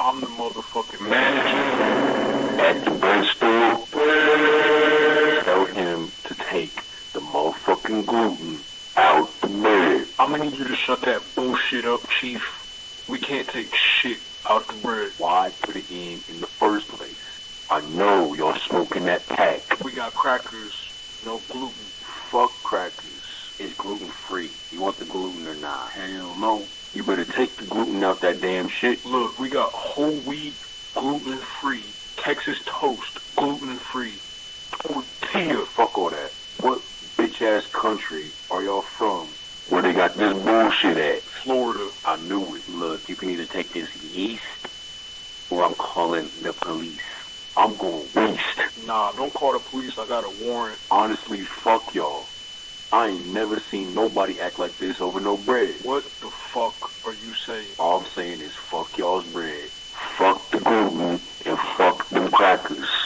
I'm the motherfucking manager. At the bread store, tell him to take the motherfucking gluten out the bread. I'm gonna need you to shut that bullshit up, Chief. We can't take shit out the bread. Why put it in the first place? I know y'all smoking that pack. We got crackers, no gluten. Fuck crackers. It's gluten free. You want the gluten or not? Hell no. You better take the gluten out that damn shit. Look, we got whole wheat, gluten free. Texas toast, gluten free. Tortilla. Fuck all that. What bitch ass country are y'all from? Where they got this bullshit at? Florida. I knew it. Look, you can either take this yeast or I'm calling the police. I'm going waste. Nah, don't call the police. I got a warrant. Honestly, fuck y'all. I ain't never seen nobody act like this over no bread. What the fuck are you saying? All I'm saying is fuck y'all's bread. Fuck the gluten and fuck them crackers.